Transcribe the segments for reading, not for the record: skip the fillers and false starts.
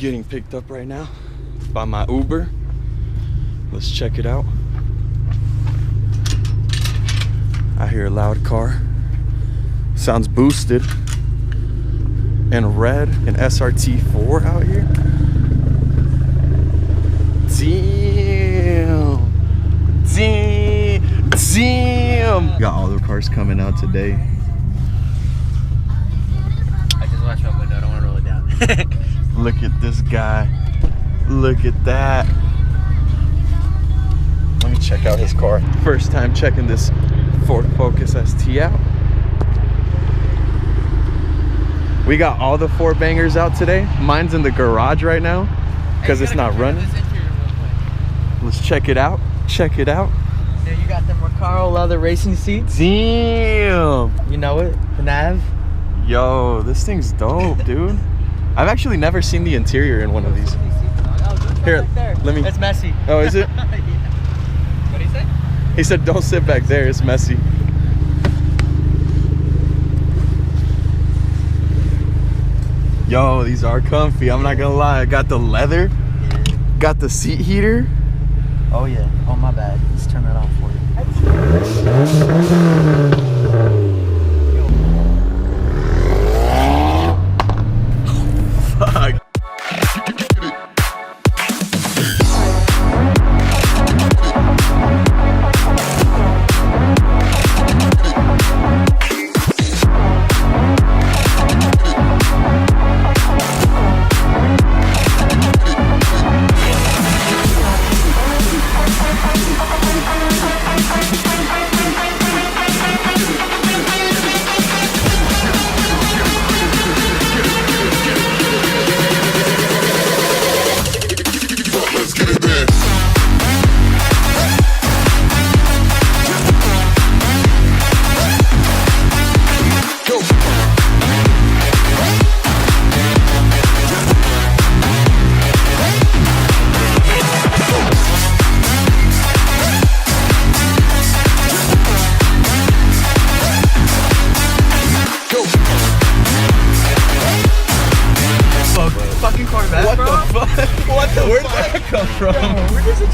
getting picked up right now by my Uber. Let's check it out. I hear a loud car. Sounds boosted. And red, an SRT4 out here. Damn. Got all the cars coming out today. I just watched my window, I don't want to roll it down. Look at this guy. Look at that. Let me check out his car. First time checking this Ford Focus ST out. We got all the 4 bangers out today. Mine's in the garage right now because it's not running. Let's check it out. Check it out. Yeah, you got the Recaro leather racing seats. Damn. You know it, the nav. Yo, this thing's dope, dude. I've actually never seen the interior in one of these. Here, let me. It's messy. Oh, is it? Yeah. What did he say? He said, don't sit back there. It's messy. Yo, these are comfy. I'm not gonna lie. I got the leather. Got the seat heater. Oh yeah. Oh my bad. Let's turn that off for you. Fuck. Fucking Corvette, What bro? the fuck? What the? Where did that come from? Where does it?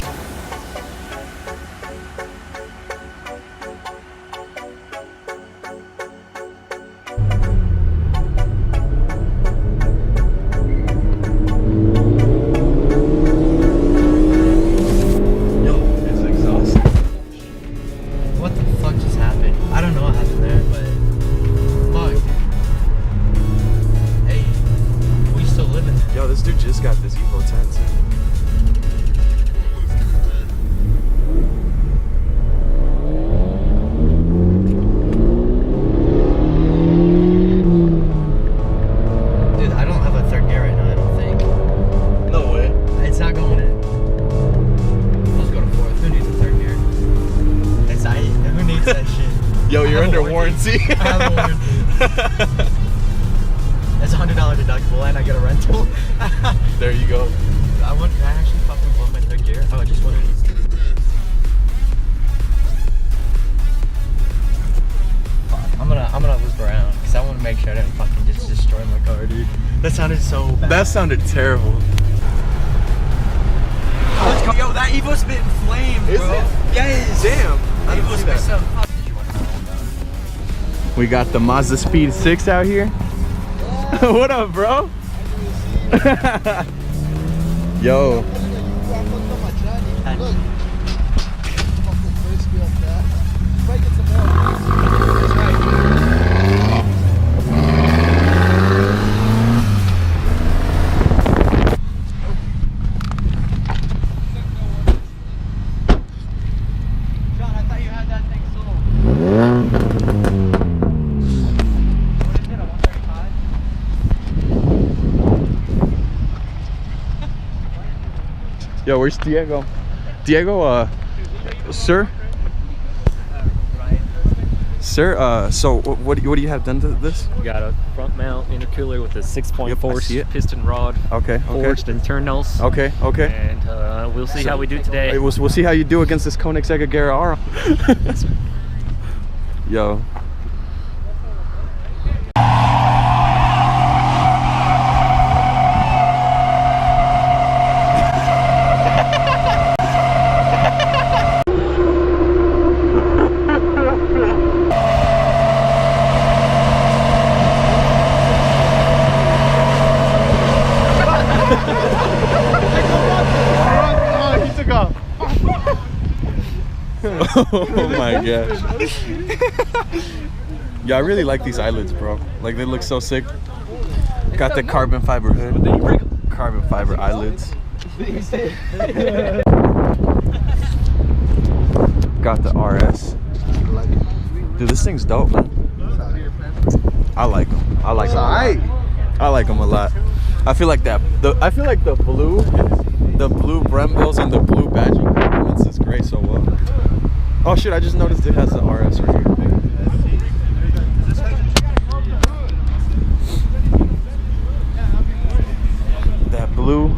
Yo, it's exhausting. What the fuck just happened? I don't know what happened there, but fuck. Hey, we still living. Yo, this dude just got this Evo 10 too. Dude, I don't have a third gear right now, I don't think. No way. It's not going in. Let's go to fourth. Who needs a third gear? It's I. Who needs that shit? Yo, I you're have a under warranty. I have a warranty. It's $100 deductible and I get a rental. There you go. Can I actually fucking blow my third gear? Oh, I just wanted to. I'm gonna loop around because I want to make sure I didn't fucking just destroy my car, dude. That sounded so bad. That sounded terrible. Let's go. Yo, that Evo spitting flames, bro. Is it? Yes. Damn. I didn't Evo see spit that. some. Did you want to know? We got the Mazdaspeed 6 out here. What up, bro? Yo. John, I thought you had that thing sold. What is it, a 135? Yo, where's Diego? Diego, sir? Sir, so what do you have done to this? We got a front mount intercooler with a 6-point Yep, I force see it. piston rod, Okay, forged okay. internals. Okay, okay. And we'll see how we do today. Hey, we'll see how you do against this Koenigsegg Agera R. Yo. Oh my gosh. Yeah, I really like these eyelids, bro. Like, they look so sick. Got the carbon fiber hood. Carbon fiber eyelids. Got the RS. Dude, this thing's dope, man. I like them. I like them. I like them a lot. I feel like that. I feel like the blue Brembills and the blue badging complements this gray so well. Oh shit! I just noticed it has the RS right here. That blue.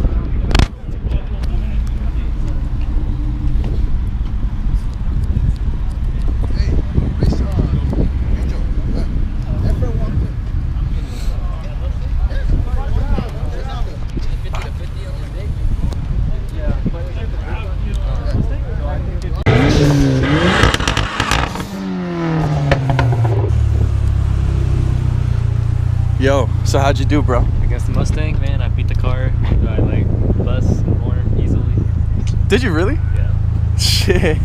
Yo, so how'd you do, bro? Against the Mustang, man, I beat the car. I like bust more easily. Did you really? Yeah. Shit.